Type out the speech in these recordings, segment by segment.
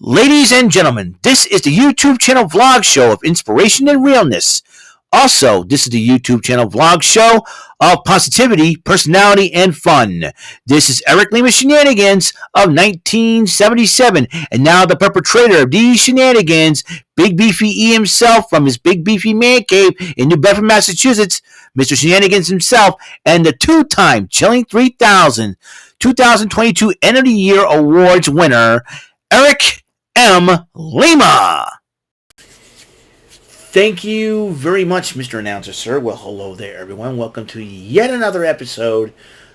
Ladies and gentlemen, this is the YouTube channel vlog show of inspiration and realness. Also, this is the YouTube channel vlog show of positivity, personality, and fun. This is Eric Lima Shenanigans of 1977, and now the perpetrator of these shenanigans, Big Beefy E himself from his Big Beefy Man Cave in New Bedford, Massachusetts, Mr. Shenanigans himself, and the two-time Chilling 3000 2022 End of the Year Awards winner, Eric M. Lima. Thank you very much, Mr. Announcer, sir. Well, hello there, everyone. Welcome to yet another episode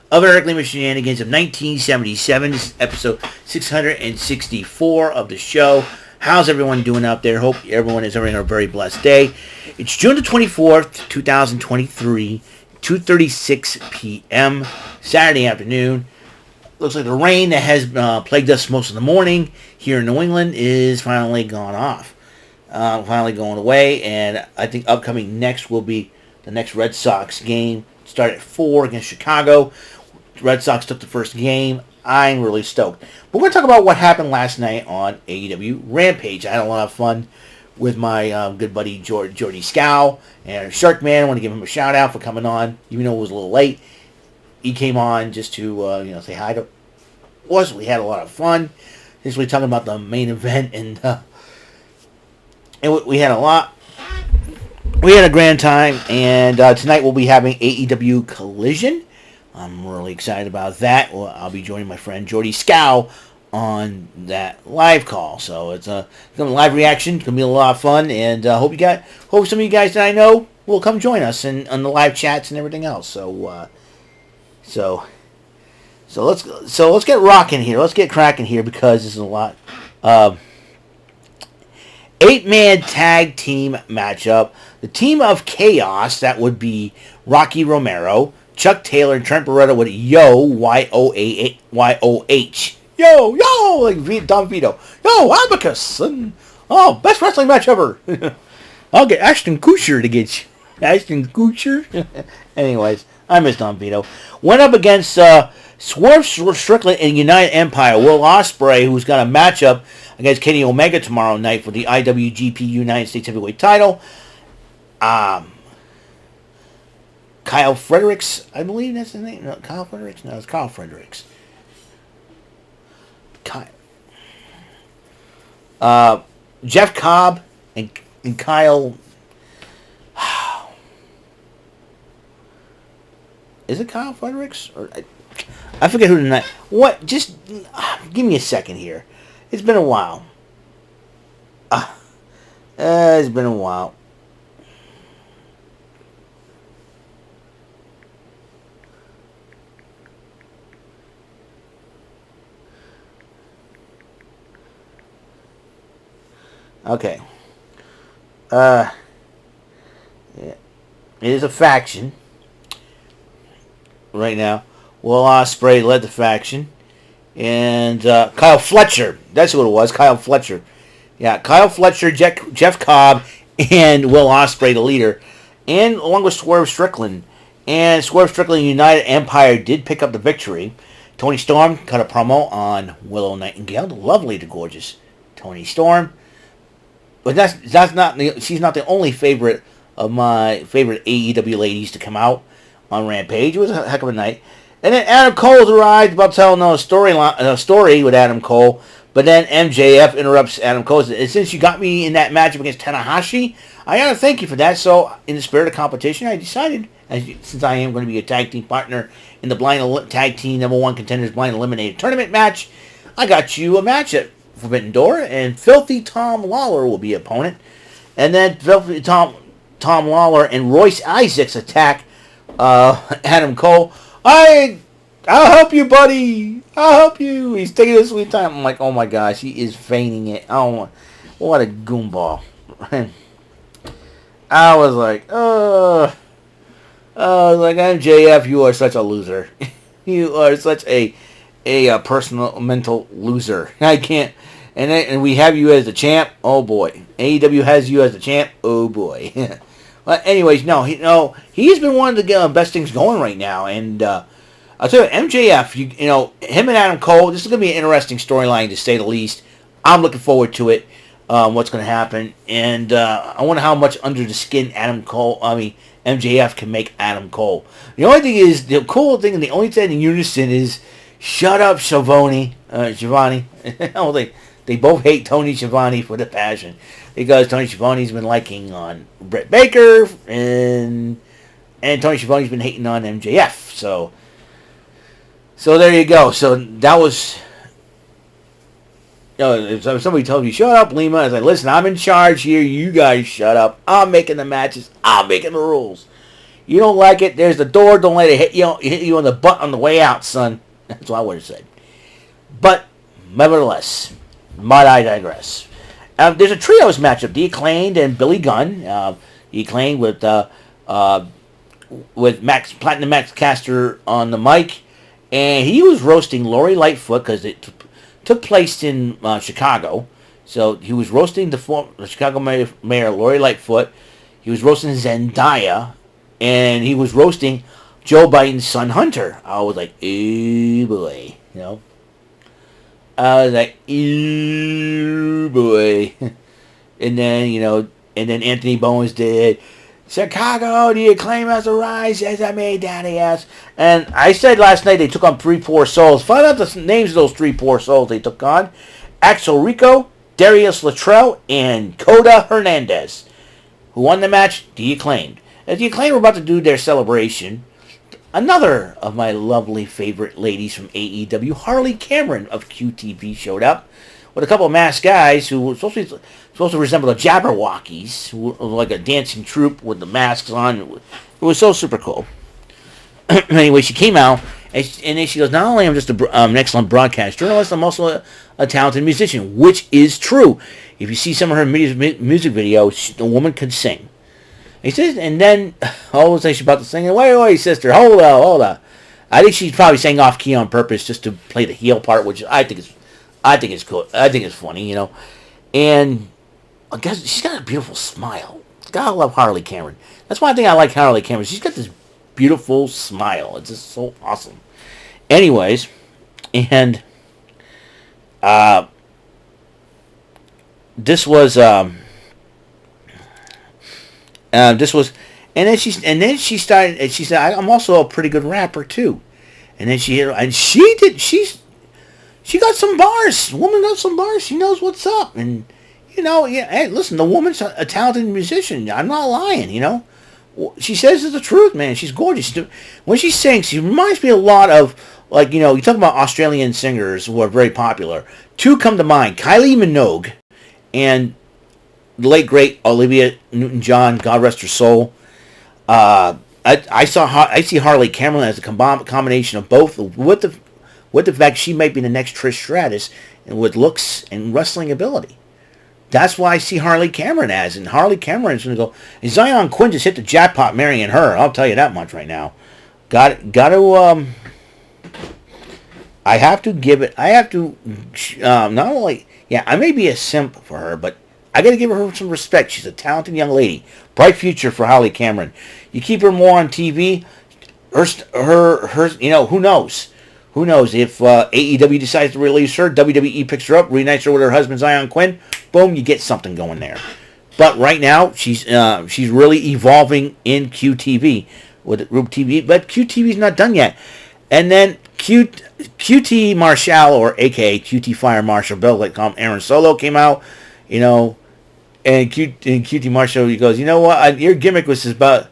of Eric Lima Shenanigans of 1977. This is episode 664 of the show. How's everyone doing out there? Hope everyone is having a very blessed day. It's June the 24th, 2023, 2:36 p.m., Saturday afternoon. Looks like the rain that has plagued us most of the morning here in New England is finally gone off. Finally going away, and I think upcoming next will be the next Red Sox game. Start at 4 against Chicago. The Red Sox took the first game. I'm really stoked. But we're going to talk about what happened last night on AEW Rampage. I had a lot of fun with my good buddy Jordy Scow and Sharkman. I want to give him a shout out for coming on, even though it was a little late. He came on just to say hi to us. We had a lot of fun. Just we talking about the main event, and we had a lot. We had a grand time, and tonight we'll be having AEW Collision. I'm really excited about that. Well, I'll be joining my friend Jordy Scow on that live call. So it's a live reaction. It's gonna be a lot of fun, and hope some of you guys that I know will come join us on the live chats and everything else. So let's get rocking here. Let's get cracking here, because this is a lot. 8-man tag team matchup. The team of chaos, that would be Rocky Romero, Chuck Taylor, and Trent Beretta with Y-O-H. Yo, like Don Vito. Yo, Abacus. And, best wrestling match ever. I'll get Ashton Kutcher to get you. Ashton Kutcher? Anyways, I miss Don Vito. Went up against Swerve Strickland and United Empire. Will Ospreay, who's got a matchup against Kenny Omega tomorrow night for the IWGP United States Heavyweight title. Kyle Fredericks, I believe that's his name. No, Kyle Fredericks? No, it's Kyle Fredericks. Jeff Cobb and Kyle. Is it Kyle Fredericks? Or I forget who tonight. What? Just give me a second here. It's been a while. It's been a while. Okay. Yeah. It is a faction right now. Will Ospreay led the faction. And Kyle Fletcher. That's who it was. Kyle Fletcher. Yeah, Kyle Fletcher, Jeff Cobb, and Will Ospreay, the leader. And along with Swerve Strickland. And Swerve Strickland and United Empire did pick up the victory. Toni Storm cut a promo on Willow Nightingale. The lovely, the gorgeous Toni Storm. But she's not the only favorite of my favorite AEW ladies to come out on Rampage. It was a heck of a night. And then Adam Cole's arrived, about telling a story with Adam Cole. But then MJF interrupts Adam Cole. Since you got me in that matchup against Tanahashi, I got to thank you for that. So, in the spirit of competition, I decided, since I am going to be a tag team partner in the Blind Tag Team #1 Contenders Blind Eliminated Tournament match, I got you a match at Forbidden Door, and Filthy Tom Lawler will be opponent. And then Filthy Tom Lawler and Royce Isaacs attack Adam Cole. I'll help you, buddy. I'll help you. He's taking his sweet time. I'm like, oh my gosh, he is feigning it. Oh, what a goomball. I was like, MJF, you are such a loser. You are such a personal mental loser. I can't. And we have you as the champ. Oh boy. AEW has you as the champ. Oh boy. But anyways, he's been one of the best things going right now, and I'll tell you, MJF, him and Adam Cole, this is going to be an interesting storyline to say the least. I'm looking forward to it. What's going to happen, and I wonder how much under the skin MJF can make Adam Cole. The only thing is, the cool thing, and the only thing in unison is, shut up, Schiavone. They both hate Tony Schiavone for the passion, because Tony Schiavone's been liking on Britt Baker, and Tony Schiavone's been hating on MJF. So there you go. So that was. If somebody tells you, shut up, Lima, I was like, listen, I'm in charge here. You guys shut up. I'm making the matches. I'm making the rules. You don't like it, there's the door. Don't let it hit you on the butt on the way out, son. That's what I would have said. But, nevertheless, might I digress. There's a trios matchup. The Acclaimed and Billy Gunn. The Acclaimed with Platinum Max Caster on the mic. And he was roasting Lori Lightfoot because it took place in Chicago. So he was roasting the Chicago Mayor Lori Lightfoot. He was roasting Zendaya. And he was roasting Joe Biden's son Hunter. I was like, ooh boy. I was like, ooh boy. And then, Anthony Bowens did, Chicago, the Acclaim has a rise as I made daddy ass. And I said last night they took on 3 poor souls. Find out the names of those 3 poor souls they took on. Axel Rico, Darius Luttrell, and Coda Hernandez. Who won the match? The Acclaimed. As the Acclaimed were about to do their celebration, another of my lovely favorite ladies from AEW, Harley Cameron of QTV, showed up with a couple of masked guys who were supposed to resemble the Jabberwockies, who were like a dancing troupe with the masks on. It was so super cool. Anyway, she came out, and then she goes, not only am I just an excellent broadcast journalist, I'm also a talented musician, which is true. If you see some of her music videos, the woman can sing. He says, and then all of a sudden she's about to sing, and wait, sister, hold up. I think she's probably sang off key on purpose just to play the heel part, which I think is cool. I think it's funny, And I guess she's got a beautiful smile. Gotta love Harley Cameron. That's why I think I like Harley Cameron. She's got this beautiful smile. It's just so awesome. Anyways, and this was, and then she started, and she said, I'm also a pretty good rapper too. And then she got some bars. The woman got some bars. She knows what's up. And, hey, listen, the woman's a talented musician. I'm not lying, She says it's the truth, man. She's gorgeous. When she sings, she reminds me a lot of, you talk about Australian singers who are very popular. 2 come to mind. Kylie Minogue and the late, great Olivia Newton-John, God rest her soul. I see Harley Cameron as a combination of both, with the fact she might be the next Trish Stratus, and with looks and wrestling ability. That's why I see Harley Cameron as, and Harley Cameron's going to go. And Zion Quinn just hit the jackpot marrying her. I'll tell you that much right now. I have to not only, I may be a simp for her, but I got to give her some respect. She's a talented young lady. Bright future for Harley Cameron. You keep her more on TV, her who knows? Who knows if AEW decides to release her, WWE picks her up, reunites her with her husband Zion Quinn, boom, you get something going there. But right now, she's really evolving in QTV with Rube TV, but QTV's not done yet. And then QT Marshall, or AKA QT Fire Marshall, Bill, Aaron Solo came out, and QT Marshall, he goes, you know what, your gimmick was about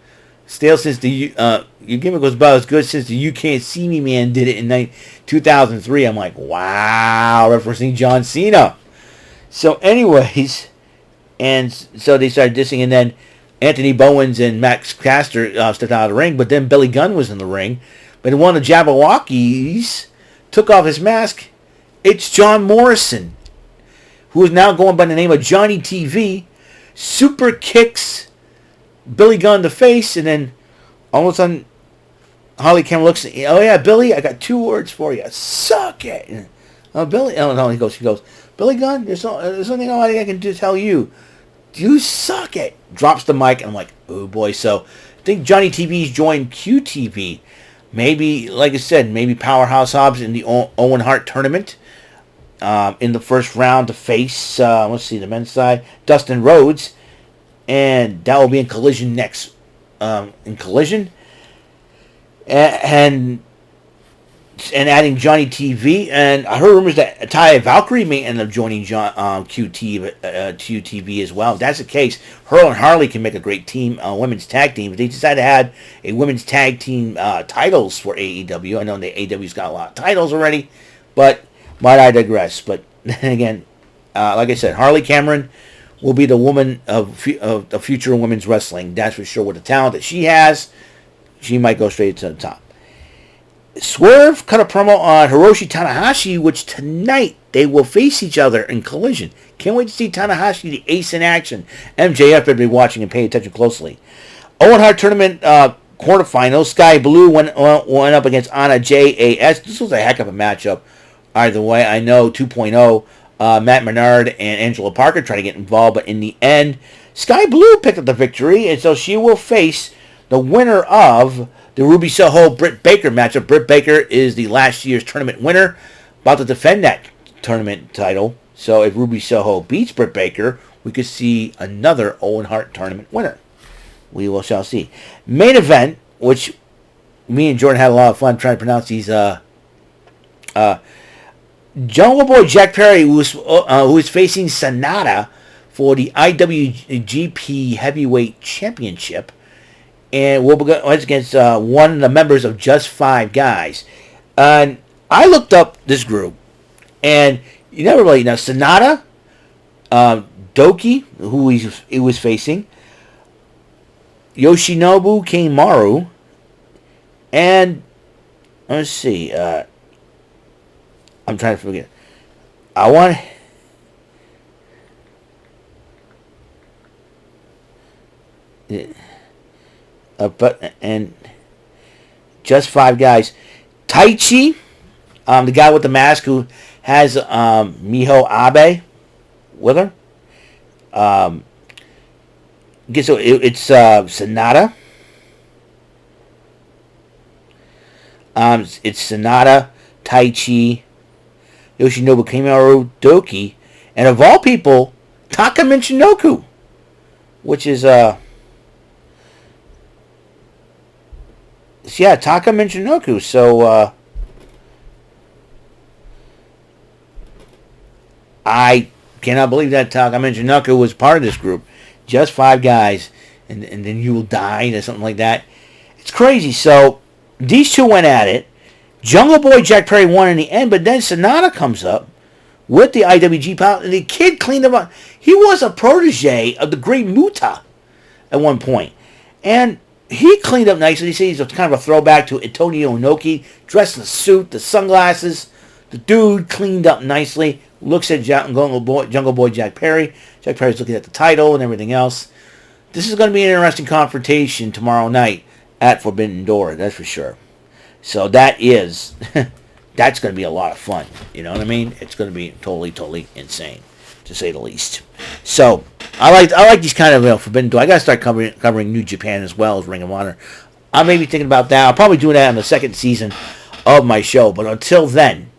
stale since your gimmick was about as good since the You Can't See Me Man did it in 2003. I'm like, wow, referencing John Cena. So anyways, and so they started dissing, and then Anthony Bowens and Max Caster stepped out of the ring, but then Billy Gunn was in the ring. But one of the Jabberwockies took off his mask. It's John Morrison, who is now going by the name of Johnny TV, super kicks Billy Gunn in the face, and then all of a sudden, Harley Cameron looks at, oh yeah, Billy, I got 2 words for you. Suck it. Billy, he goes, Billy Gunn, there's something I can do to tell you. You suck it. Drops the mic, and I'm like, oh boy. So I think Johnny TV's joined QTV. Maybe, like I said, maybe Powerhouse Hobbs in the Owen Hart tournament. in the first round to face, let's see, the men's side, Dustin Rhodes. And that will be in Collision next. In Collision. And adding Johnny TV. And I heard rumors that Taya Valkyrie may end up joining QTV as well. If that's the case, her and Harley can make a great team, women's tag team. If they decide to add a women's tag team titles for AEW, I know the AEW's got a lot of titles already, but might I digress. But then again, like I said, Harley Cameron will be the woman of the future of women's wrestling. That's for sure. With the talent that she has, she might go straight to the top. Swerve cut a promo on Hiroshi Tanahashi, which tonight they will face each other in Collision. Can't wait to see Tanahashi, the ace in action. MJF better be watching and paying attention closely. Owen Hart Tournament quarterfinals. Sky Blue went up against Anna JAS. This was a heck of a matchup. Either way, I know 2.0, Matt Menard and Angela Parker trying to get involved, but in the end, Sky Blue picked up the victory, and so she will face the winner of the Ruby Soho Britt Baker matchup. Britt Baker is the last year's tournament winner, about to defend that tournament title. So if Ruby Soho beats Britt Baker, we could see another Owen Hart tournament winner. We shall see. Main event, which me and Jordan had a lot of fun trying to pronounce these. Jungle Boy Jack Perry, who is facing Sonata for the IWGP Heavyweight Championship. And we'll go against one of the members of Just Five Guys. And I looked up this group, and you never really know. Sonata, Doki, who he was facing, Yoshinobu Kanemaru, and let's see. I'm trying to forget. I want. And Just Five Guys. Taichi, the guy with the mask who has Miho Abe with her. It's Sonata. It's Sonata, Taichi, Yoshinobu Kanemaru, Doki, and of all people, Taka Michinoku, which is Taka Michinoku. So I cannot believe that Taka Michinoku was part of this group. Just Five Guys, and then you will die, or something like that. It's crazy. So these two went at it. Jungle Boy Jack Perry won in the end, but then Sonata comes up with the IWG power, and the kid cleaned him up. He was a protege of the Great Muta at one point, and he cleaned up nicely. He says he's kind of a throwback to Antonio Inoki, dressed in the suit, the sunglasses. The dude cleaned up nicely. Looks at Jungle Boy Jack Perry. Jack Perry's looking at the title and everything else. This is going to be an interesting confrontation tomorrow night at Forbidden Door, that's for sure. So that's going to be a lot of fun. You know what I mean? It's going to be totally insane, to say the least. So I like these kind of Forbidden Door. I got to start covering New Japan as well as Ring of Honor. I may be thinking about that. I'll probably do that on the second season of my show. But until then,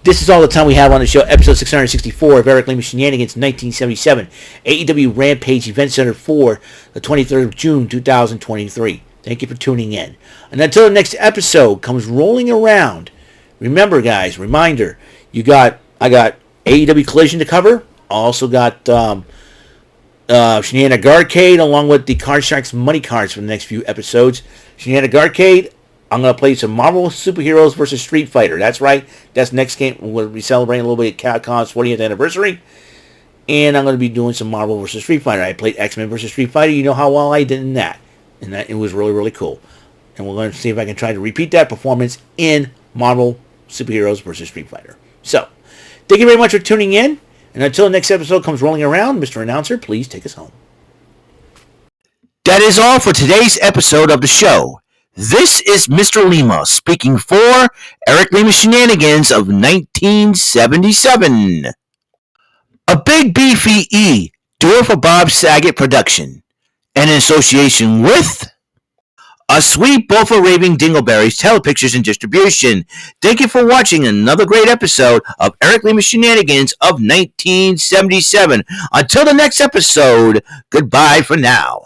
this is all the time we have on the show. Episode 664 of Eric Lima Shenanigans, 1977. AEW Rampage Event Center for the 23rd of June, 2023. Thank you for tuning in. And until the next episode comes rolling around, remember, guys, reminder, I got AEW Collision to cover. Also got Shenanigans Arcade along with the Card Sharks Money Cards for the next few episodes. Shenanigans Arcade, I'm going to play some Marvel Superheroes versus Street Fighter. That's right. That's next game. We'll be celebrating a little bit of Capcom's 40th anniversary. And I'm going to be doing some Marvel versus Street Fighter. I played X-Men versus Street Fighter. You know how well I did in that. And that it was really, really cool. And we're going to see if I can try to repeat that performance in Marvel Superheroes versus Street Fighter. So, thank you very much for tuning in. And until the next episode comes rolling around, Mr. Announcer, please take us home. That is all for today's episode of the show. This is Mr. Lima speaking for Eric Lima Shenanigans of 1977. A Big Beefy E, do it for Bob Saget production. And in association with A sweet bowl for raving dingleberries, telepictures, and distribution. Thank you for watching another great episode of Eric Lima Shenanigans of 1977. Until the next episode, goodbye for now.